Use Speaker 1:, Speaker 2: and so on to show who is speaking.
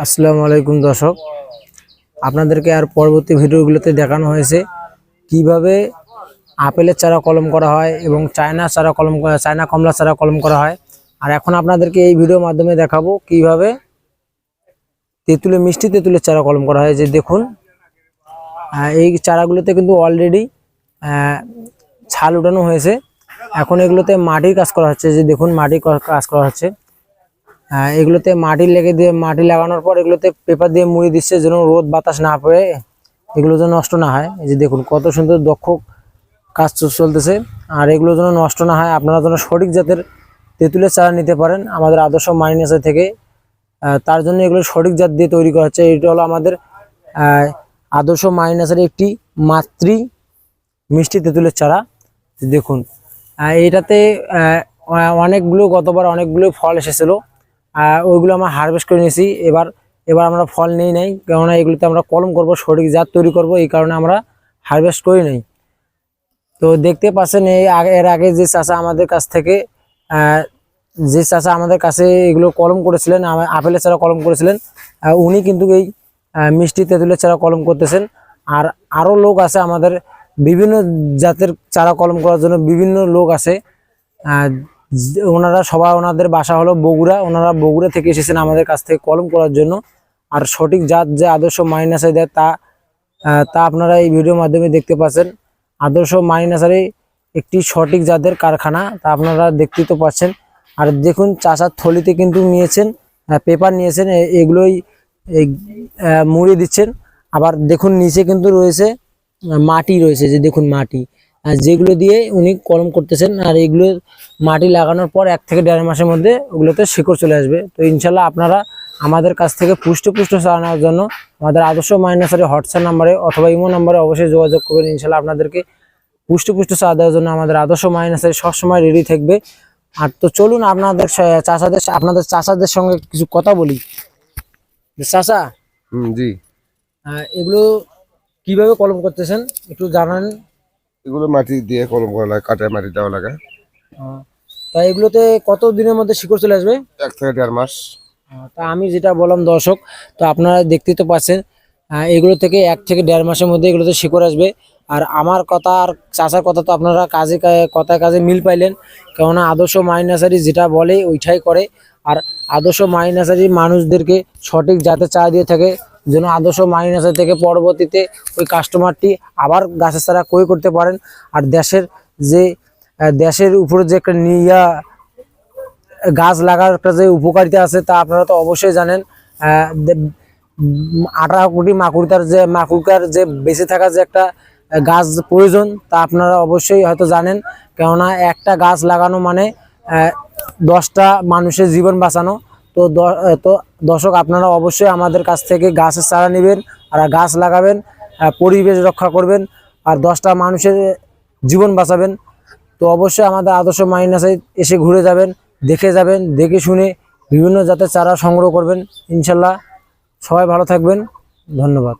Speaker 1: আসসালামু আলাইকুম দর্শক, আপনাদেরকে আর পরবর্তী ভিডিওগুলোতে দেখানো হয়েছে কিভাবে আপেলের চারা কলম করা হয় এবং চায়না কমলা চারা কলম করা হয়। আর এখন আপনাদেরকে এই ভিডিওর মাধ্যমে দেখাবো কিভাবে মিষ্টি তেঁতুলের চারা কলম করা হয়। যে দেখুন, এই চারাগুলোতে কিন্তু অলরেডি ছাল উঠানো হয়েছে। এখন এগুলোতে মাটির কাজ করা হচ্ছে। যে দেখুন, মাটির কাজ করা হচ্ছে। এগুলোতে মাটি লাগানোর পর এগুলোতে পেপার দিয়ে মুড়ি দিচ্ছে যেন রোদ বাতাস না পড়ে এগুলো যেন নষ্ট না হয়। এই যে দেখুন, কত সুন্দর দক্ষ কাজ চলতেছে। আর এগুলো যেন নষ্ট না হয়, আপনারা যেন সঠিক জাতের তেঁতুলের চারা নিতে পারেন আমাদের আদর্শ মানি নার্সারি থেকে। তার জন্য এগুলো সঠিক জাত দিয়ে তৈরি করা হচ্ছে। এটা হলো আমাদের আদর্শ মানি নার্সারি একটি মাতৃ মিষ্টি তেঁতুলের চারা। দেখুন, এটাতে গতবার অনেকগুলো ফল এসেছিল। ওইগুলো আমরা হারভেস্ট করে নিয়েছি। এবার আমরা ফল নেই নাই, কেননা এগুলোতে আমরা কলম করব, সঠিক জাত তৈরি করব, এই কারণে আমরা হারভেস্ট করি নাই। তো দেখতে পাচ্ছেন, এর আগে যে চাচা আমাদের কাছে এগুলো কলম করেছিলেন, আপেলের চারা কলম করেছিলেন, উনি কিন্তু এই মিষ্টি তেঁতুলের চারা কলম করতেছেন। আর আরও লোক আছে আমাদের বিভিন্ন জাতের চারা কলম করার জন্য। বিভিন্ন লোক আছে, ওনাদের বাসা হলো বগুড়া। ওনারা বগুড়া থেকে এসেছেন আমাদের কাছ থেকে কলম করার জন্য। আর সঠিক জাত যে আদর্শ মানি নার্সারি দেয় তা আপনারা এই ভিডিওর মাধ্যমে দেখতে পাচ্ছেন। আদর্শ মানি নার্সারি একটি সঠিক জাতের কারখানা, তা আপনারা দেখতেই তো পাচ্ছেন। আর দেখুন, চাষার থলিতে কিন্তু নিয়েছেন, পেপার নিয়েছেন, এগুলোই মুড়ে দিচ্ছেন। আবার দেখুন, নিচে কিন্তু রয়েছে মাটি রয়েছে। যে দেখুন, মাটি যেগুলো দিয়ে উনি কলম করতেছেন। আর এগুলো মাটি লাগানোর পর 1 থেকে 1.5 মাসের মধ্যে ওগুলোতে শিকড় চলে আসবে। তো ইনশাল্লাহ আপনারা আমাদের কাছ থেকে পুষ্ট চারা নেওয়ার জন্য আমাদের আদর্শ মানি নার্সারি হোয়াটসঅ্যাপ নাম্বারে অথবা ইমো নাম্বারে অবশ্যই যোগাযোগ করবেন। ইনশাল্লাহ আপনাদেরকে পুষ্ট চারা দেওয়ার জন্য আমাদের আদর্শ মানি নার্সারি সবসময় রেডি থাকবে। আর তো চলুন আপনাদের চাষাদের সঙ্গে কিছু কথা বলি। চাষা,
Speaker 2: জি,
Speaker 1: এগুলো কিভাবে কলম করতেছেন একটু জানান।
Speaker 2: এগুলো মাটি দিয়ে কলম করা লাগে, কাটায় মাটি দেওয়া লাগে।
Speaker 1: তা এগুলোতে কত দিনের মধ্যে শিকড় চলে আসবে?
Speaker 2: 1 থেকে 1.5 মাস।
Speaker 1: তা আমি যেটা বললাম দর্শক, তো আপনারা দেখতেই তো পাচ্ছেন, এগুলো থেকে 1 থেকে 1.5 মাসের মধ্যে এগুলোতে শিকড় আসবে। আর আমার কথা আর চাষার কথা তো আপনারা কথায় কাজে মিল পাইলেন, কেননা আদর্শ মানি নার্সারি যেটা বলে ওইটাই করে। আর আদর্শ মানি নার্সারি মানুষদেরকে সঠিক জাতের চারা দিয়ে থাকে, যেন আদর্শ মানি নার্সারি থেকে পরবর্তীতে ওই কাস্টমারটি আবার গাছের চারা ক্রয় করতে পারেন। আর দেশের উপরে যে একটা গাছ লাগার একটা যে উপকারিতা আছে তা আপনারা তো অবশ্যই জানেন। 18 কোটি মাকুড়কার যে বেঁচে থাকার যে একটা গাছ প্রয়োজন, তা আপনারা অবশ্যই হয়তো জানেন। কেননা একটা গাছ লাগানো মানে 10টা মানুষের জীবন বাঁচানো। তো দর্শক, আপনারা অবশ্যই আমাদের কাছ থেকে গাছের চারা নেবেন আর গাছ লাগাবেন, পরিবেশ রক্ষা করবেন আর 10টা মানুষের জীবন বাঁচাবেন। তো অবশ্যই আমাদের আদর্শ মানি নার্সারি এসে ঘুরে যাবেন, দেখে শুনে বিভিন্ন জাতের চারা সংগ্রহ করবেন। ইনশাল্লাহ সবাই ভালো থাকবেন। ধন্যবাদ।